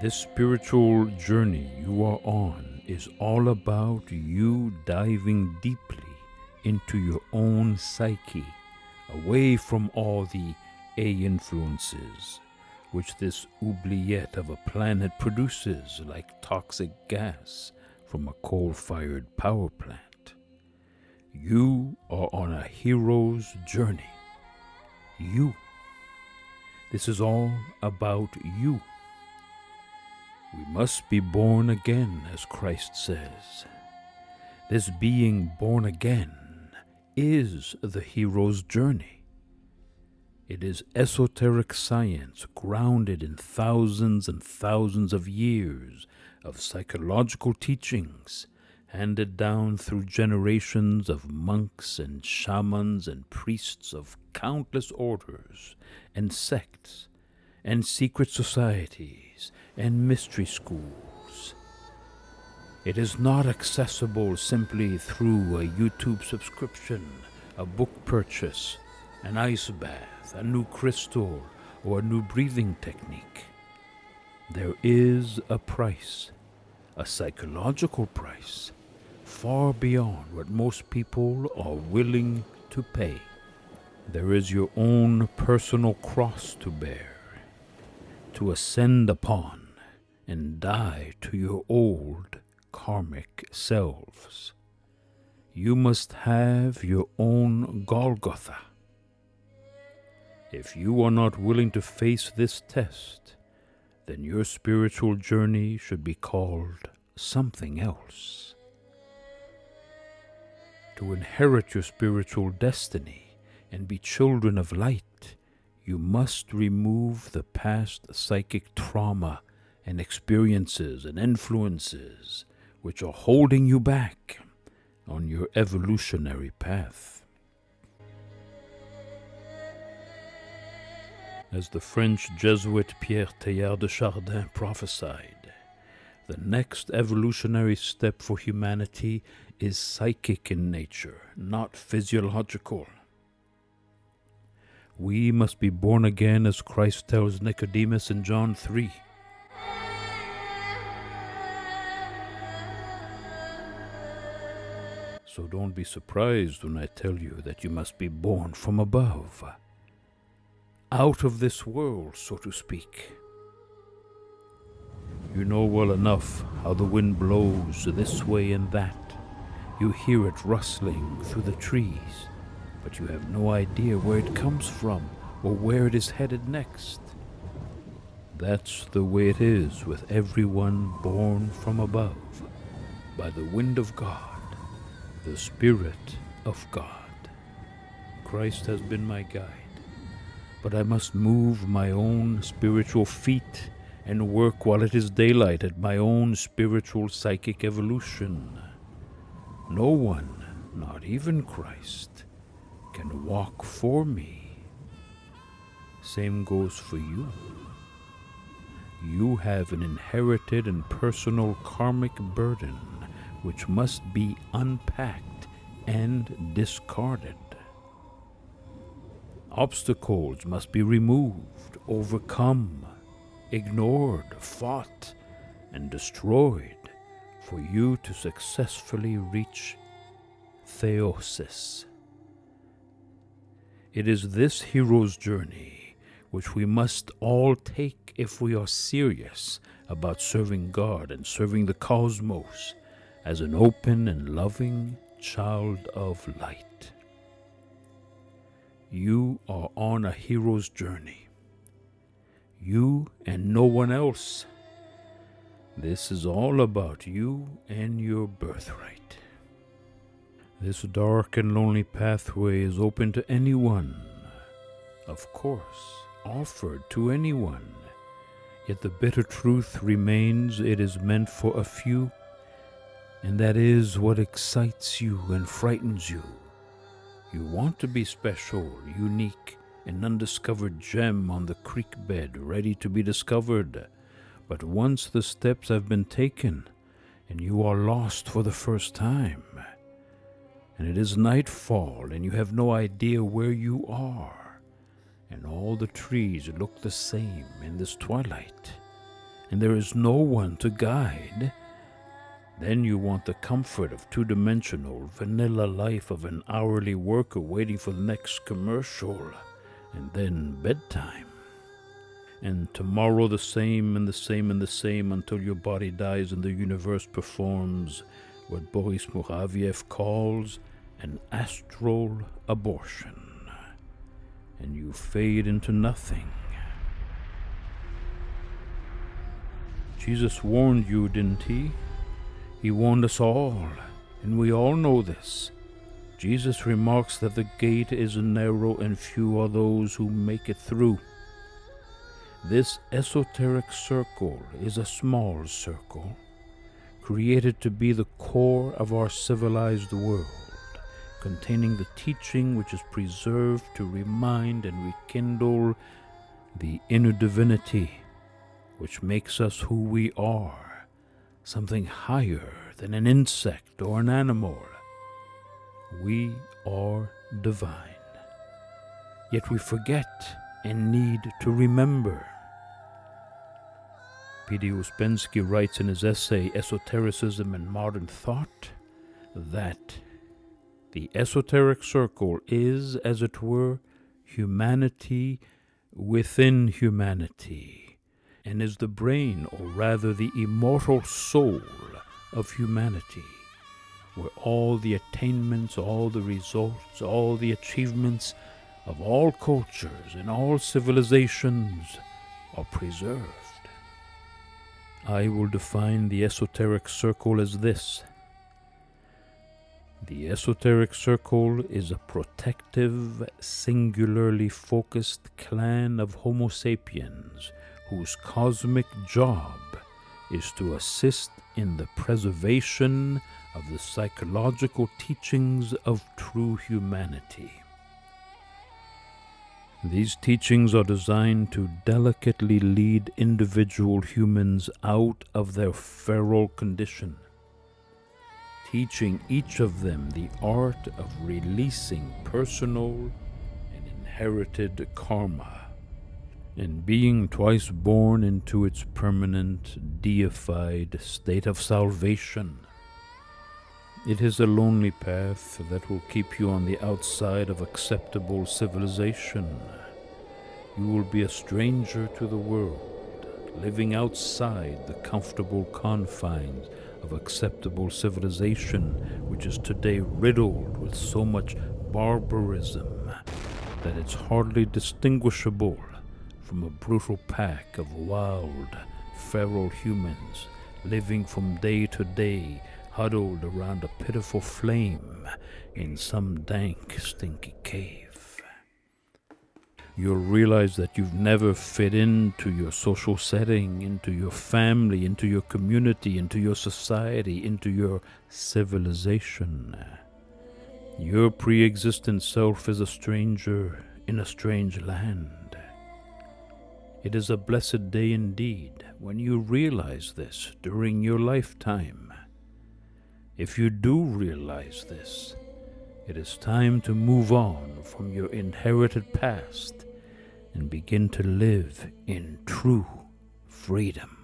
This spiritual journey you are on is all about you diving deeply into your own psyche, away from all the A influences which this oubliette of a planet produces like toxic gas from a coal-fired power plant. You are on a hero's journey. You. This is all about you. We must be born again, as Christ says. This being born again is the hero's journey. It is esoteric science grounded in thousands and thousands of years of psychological teachings handed down through generations of monks and shamans and priests of countless orders and sects and secret societies and mystery schools. It is not accessible simply through a YouTube subscription, a book purchase, an ice bath, a new crystal, or a new breathing technique. There is a price, a psychological price, far beyond what most people are willing to pay. There is your own personal cross to bear, to ascend upon, and die to your old karmic selves. You must have your own Golgotha. If you are not willing to face this test, then your spiritual journey should be called something else. To inherit your spiritual destiny and be children of light, you must remove the past psychic trauma and experiences and influences which are holding you back on your evolutionary path. As the French Jesuit Pierre Teilhard de Chardin prophesied, the next evolutionary step for humanity is psychic in nature, not physiological. We must be born again, as Christ tells Nicodemus in John 3. So don't be surprised when I tell you that you must be born from above, out of this world, so to speak. You know well enough how the wind blows this way and that. You hear it rustling through the trees, but you have no idea where it comes from or where it is headed next. That's the way it is with everyone born from above, by the wind of God, the Spirit of God. Christ has been my guide, but I must move my own spiritual feet and work while it is daylight at my own spiritual psychic evolution. No one, not even Christ, can walk for me. Same goes for you. You have an inherited and personal karmic burden which must be unpacked and discarded. Obstacles must be removed, overcome, ignored, fought, and destroyed for you to successfully reach theosis. It is this hero's journey which we must all take if we are serious about serving God and serving the cosmos as an open and loving child of light. You are on a hero's journey. You and no one else. This is all about you and your birthright. This dark and lonely pathway is open to anyone, of course, offered to anyone. Yet the bitter truth remains, it is meant for a few, and that is what excites you and frightens you. You want to be special, unique, an undiscovered gem on the creek bed, ready to be discovered. But once the steps have been taken, and you are lost for the first time, and it is nightfall, and you have no idea where you are, and all the trees look the same in this twilight, and there is no one to guide, then you want the comfort of two-dimensional vanilla life of an hourly worker waiting for the next commercial, and then bedtime. And tomorrow the same and the same and the same until your body dies and the universe performs what Boris Muraviev calls an astral abortion, and you fade into nothing. Jesus warned you, didn't he? He warned us all, and we all know this. Jesus remarks that the gate is narrow and few are those who make it through. This esoteric circle is a small circle, created to be the core of our civilized world, containing the teaching which is preserved to remind and rekindle the inner divinity, which makes us who we are, something higher than an insect or an animal. We are divine. Yet we forget and need to remember. P.D. Uspensky writes in his essay, Esotericism and Modern Thought, that the esoteric circle is, as it were, humanity within humanity, and is the brain, or rather the immortal soul of humanity, where all the attainments, all the results, all the achievements of all cultures and all civilizations are preserved. I will define the esoteric circle as this. The esoteric circle is a protective, singularly focused clan of Homo sapiens whose cosmic job is to assist in the preservation of the psychological teachings of true humanity. These teachings are designed to delicately lead individual humans out of their feral condition, teaching each of them the art of releasing personal and inherited karma, and being twice born into its permanent, deified state of salvation. It is a lonely path that will keep you on the outside of acceptable civilization. You will be a stranger to the world, living outside the comfortable confines of acceptable civilization, which is today riddled with so much barbarism that it's hardly distinguishable from a brutal pack of wild, feral humans living from day to day, huddled around a pitiful flame in some dank, stinky cave. You'll realize that you've never fit into your social setting, into your family, into your community, into your society, into your civilization. Your pre-existent self is a stranger in a strange land. It is a blessed day indeed when you realize this during your lifetime. If you do realize this, it is time to move on from your inherited past and begin to live in true freedom.